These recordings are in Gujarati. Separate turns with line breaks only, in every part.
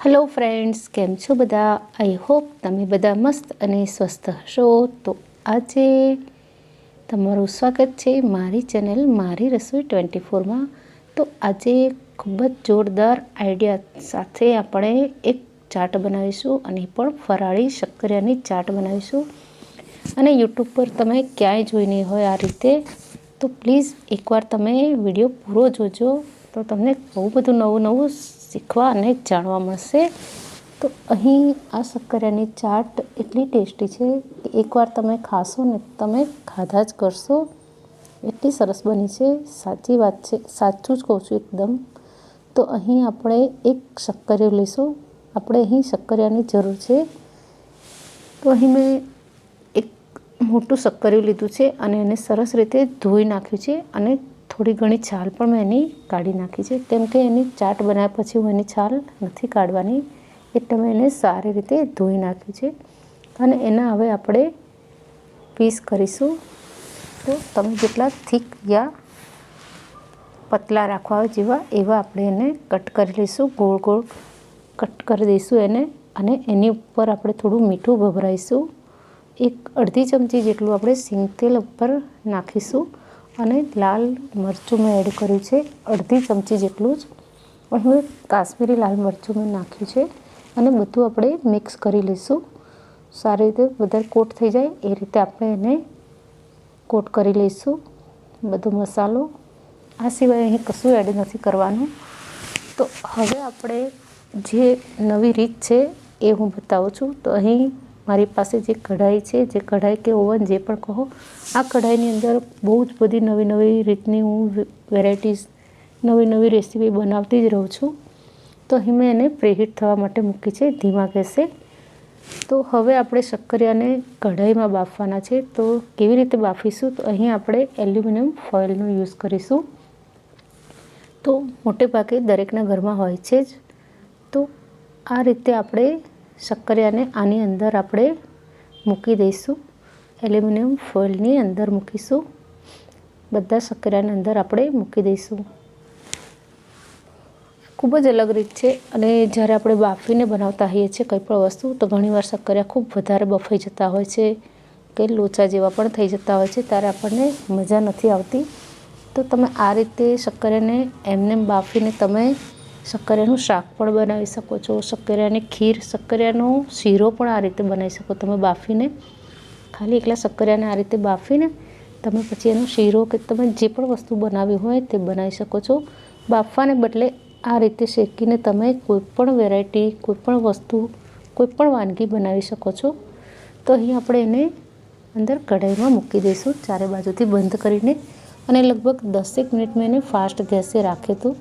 हेलो फ्रेंड्स, केम छो बधा। आई होप तमे बधा मस्त अने स्वस्थ हशो। तो आज तमारुं स्वागत है मारी चेनल मारी रसोई 24 में। तो आज खूब ज जोरदार आइडिया साथे आपणे एक चाट बनावीशुं अने पण फराळी शक्करियानी चाट बनावीशुं। अने यूट्यूब पर तमे क्यांय जोई नहीं होय आ रीते तो प्लीज़ एक बार तमे विडियो पूरो जोजो, तो तमने बहु बधुं नवुं नवुं शीखवा अने जाणवा मळशे। तो अहीं आ शक्करियानी चाट एटली टेस्टी छे कि एक बार तमे खाशो ने तमे खाधा ज करशो, एटली सरस बनी छे। साची वात छे, साचुं ज कहूं छुं एकदम। तो अहीं आपणे एक शक्करियो लईशुं। आपणे अहीं शक्करियानी जरूर छे। तो अहीं मैं एक मोटुं शक्करिયું લીધું છે અને એને સરસ રીતે ધોઈ નાખ્યું છે અને થોડી ઘણી છાલ પણ મેં એની કાઢી નાખી છે, કેમ કે એની ચાટ બનાવ્યા પછી હું એની છાલ નથી કાઢવાની, એટલે મેં એને સારી રીતે ધોઈ નાખ્યું છે। અને એના હવે આપણે પીસ કરીશું। તો તમે જેટલા થીક યા પતલા રાખવા હોય જેવા એવા આપણે એને કટ કરી લઈશું, ગોળ ગોળ કટ કરી દઈશું એને। અને એની ઉપર આપણે થોડું મીઠું ભભરાઈશું। એક અડધી ચમચી જેટલું આપણે સિંગ તેલ ઉપર નાખીશું અને લાલ મરચું મેં એડ કર્યું છે અડધી ચમચી જેટલું જ। અહીં કાશ્મીરી લાલ મરચું મેં નાખ્યું છે અને બધું આપણે મિક્સ કરી લઈશું। સારી રીતે વધારે કોટ થઈ જાય એ રીતે આપણે એને કોટ કરી લઈશું બધો મસાલો। આ સિવાય અહીં કશું એડ નથી કરવાનું। તો હવે આપણે જે નવી રીત છે એ હું બતાવું છું। તો અહીં મારી પાસે જે કઢાઈ છે, જે કઢાઈ કે ઓવન જે પણ કહો, આ કઢાઈની અંદર બહુ જ બધી નવી નવી રીતની હું વેરાયટીઝ, નવી નવી રેસીપી બનાવતી જ રહું છું। તો અહીં મેં એને પ્રીહીટ થવા માટે મૂકી છે ધીમા ગેસે। તો હવે આપણે શક્કરિયાને કઢાઈમાં બાફવાના છે। તો કેવી રીતે બાફીશું? તો અહીં આપણે એલ્યુમિનિયમ ફોઇલનો યુઝ કરીશું। તો મોટે ભાગે દરેકના ઘરમાં હોય છે જ। તો આ રીતે આપણે શક્કરિયાને આની અંદર આપણે મૂકી દઈશું, એલ્યુમિનિયમ ફોઇલની અંદર મૂકીશું। બધા શક્કરિયાની અંદર આપણે મૂકી દઈશું। ખૂબ જ અલગ રીત છે। અને જ્યારે આપણે બાફીને બનાવતા હોઈએ છીએ કંઈ પણ વસ્તુ, તો ઘણીવાર શક્કરિયા ખૂબ વધારે બફાઈ જતા હોય છે કે લોચા જેવા પણ થઈ જતા હોય છે, ત્યારે આપણને મજા નથી આવતી। તો તમે આ રીતે શક્કરિયાને એમને બાફીને તમે શક્કરિયાનું શાક પણ બનાવી શકો છો, શક્કરિયાની ખીર, શક્કરિયાનો શીરો પણ આ રીતે બનાવી શકો તમે બાફીને। ખાલી એકલા શક્કરિયાને આ રીતે બાફીને તમે પછી એનો શીરો કે તમે જે પણ વસ્તુ બનાવી હોય તે બનાવી શકો છો। બાફવાને બદલે આ રીતે શેકીને તમે કોઈપણ વેરાયટી, કોઈપણ વસ્તુ, કોઈપણ વાનગી બનાવી શકો છો। તો અહીં આપણે એને અંદર કઢાઈમાં મૂકી દઈશું ચારે બાજુથી બંધ કરીને, અને લગભગ 10 મિનિટ મેં એને ફાસ્ટ ગેસે રાખ્યું હતું।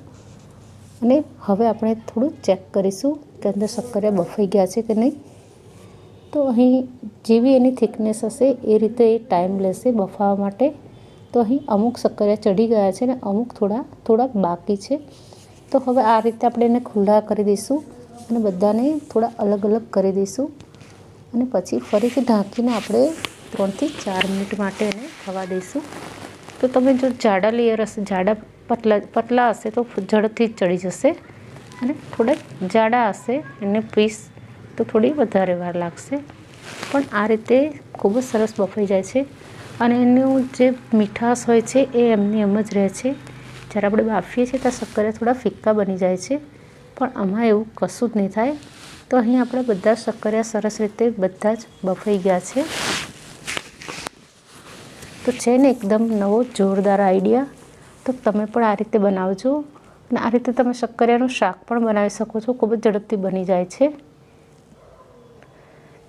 અને હવે આપણે થોડું ચેક કરીશું કે અંદર શક્કરિયા બફાઈ ગયા છે કે નહીં। તો અહીં જેવી એની થિકનેસ હશે એ રીતે એ ટાઈમ લેશે બફાવા માટે। તો અહીં અમુક શક્કરિયા ચડી ગયા છે ને અમુક થોડા બાકી છે। તો હવે આ રીતે આપણે એને ખુલ્લા કરી દઈશું અને બધાને થોડા અલગ અલગ કરી દઈશું। અને પછી ફરીથી ઢાંકીને આપણે 3 થી 4 મિનિટ માટે એને થવા દઈશું। તો તમે જો જાડા લેયર હશે, જાડા પતલા હશે તો ઝડપથી ચડી જશે, અને થોડા જાડા હશે એને પીસ તો થોડી વધારે વાર લાગશે। પણ આ રીતે ખૂબ જ સરસ બફાઈ જાય છે અને એનું જે મીઠાશ હોય છે એ એમની એમ જ રહે છે। જ્યારે આપણે બાફીએ છીએ ત્યાં શક્કરિયા થોડા ફિક્કા બની જાય છે, પણ આમાં એવું કશું જ નહીં થાય। તો અહીં આપણે બધા શક્કરિયા સરસ રીતે બધા જ બફાઈ ગયા છે। તો છે ને એકદમ નવો જોરદાર આઈડિયા। તો તમે પણ આ રીતે બનાવજો, અને આ રીતે તમે શક્કરિયાનું શાક પણ બનાવી શકો છો, ખૂબ જ ઝડપથી બની જાય છે।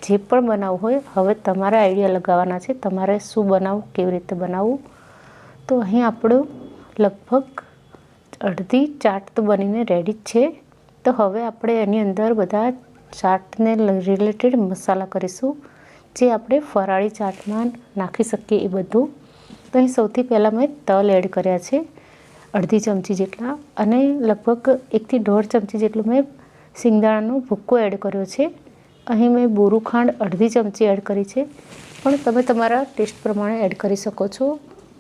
જે પણ બનાવવું હોય હવે તમારા આઈડિયા લગાવવાના છે, તમારે શું બનાવવું, કેવી રીતે બનાવવું। તો અહીં આપણું લગભગ અડધી ચાટ તો બનીને રેડી જ છે। તો હવે આપણે એની અંદર બધા ચાટને રિલેટેડ મસાલા કરીશું, જે આપણે ફરાળી ચાટમાં નાખી શકીએ એ બધું। તો અહીં સૌથી પહેલાં મેં તલ એડ કર્યા છે અડધી ચમચી જેટલા, અને લગભગ 1 થી 1.5 ચમચી જેટલું મેં સિંગદાણાનો ભૂક્કો એડ કર્યો છે। અહીં મેં બોરું ખાંડ અડધી ચમચી એડ કરી છે, પણ તમે તમારા ટેસ્ટ પ્રમાણે એડ કરી શકો છો।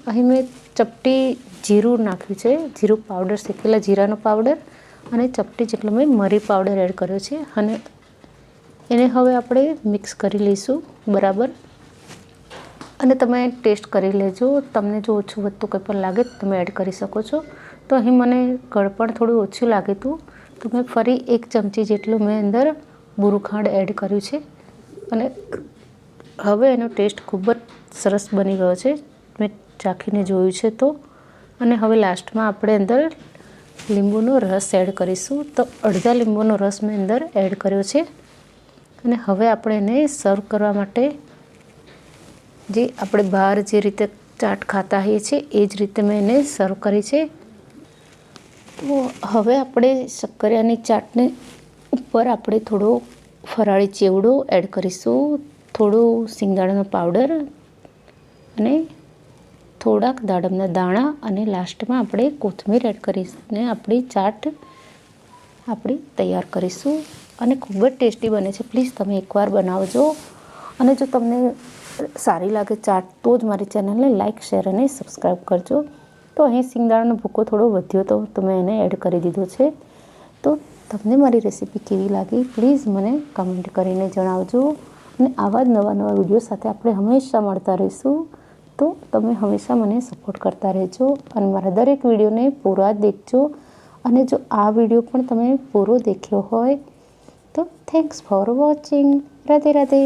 અહીં મેં ચપટી જીરું નાખ્યું છે, જીરું પાવડર, શેકેલા જીરાનો પાવડર, અને ચપટી જેટલો મેં મરી પાવડર એડ કર્યો છે અને એને હવે આપણે મિક્સ કરી લઈશું બરાબર. અને તમે ટેસ્ટ કરી લેજો, તમને જો ઓછું વધતું કંઈ પણ લાગે તો તમે એડ કરી શકો છો. તો અહીં મને ગળપણ થોડું ઓછું લાગે હતું તો મેં ફરી 1 ચમચી જેટલું મેં અંદર બુરું ખાંડ એડ કર્યું છે અને હવે એનો ટેસ્ટ ખૂબ જ સરસ બની ગયો છે. મેં ચાખીને જોયું છે તો. અને હવે લાસ્ટમાં આપણે અંદર લીંબુનો રસ એડ કરીશું. તો અડધા લીંબુનો રસ મેં અંદર એડ કર્યો છે અને હવે આપણે એને સર્વ કરવા માટે જે આપણે બહાર જે રીતે ચાટ ખાતા હોઈએ છીએ એ જ રીતે મેં એને સર્વ કરી છે. તો હવે આપણે શક્કરિયાની ચાટને ઉપર આપણે થોડો ફરાળી ચેવડો એડ કરીશું, થોડો સિંગદાણાનો પાવડર અને થોડાક દાડમના દાણા અને લાસ્ટમાં આપણે કોથમીર એડ કરીને આપણી ચાટ તૈયાર કરીશું. અને ખૂબ જ ટેસ્ટી બને છે. પ્લીઝ તમે એકવાર બનાવજો. અને જો તમને સારી લાગે ચાટ તો જ મારી ચેનલને લાઇક, શેર અને સબસ્ક્રાઈબ કરજો. તો અહીં સિંગદાણાનો ભૂકો થોડો વધ્યો તો મેં એને એડ કરી દીધો છે. તો તમને મારી રેસીપી કેવી લાગી પ્લીઝ મને કમેન્ટ કરીને જણાવજો. અને આવા જ નવા વિડીયો સાથે આપણે હંમેશા મળતા રહીશું. તો તમે હંમેશા મને સપોર્ટ કરતા રહેજો અને મારા દરેક વિડીયોને પૂરા દેખજો. અને જો આ વિડીયો પણ તમે પૂરો દેખ્યો હોય તો thanks for watching. Radhe Radhe.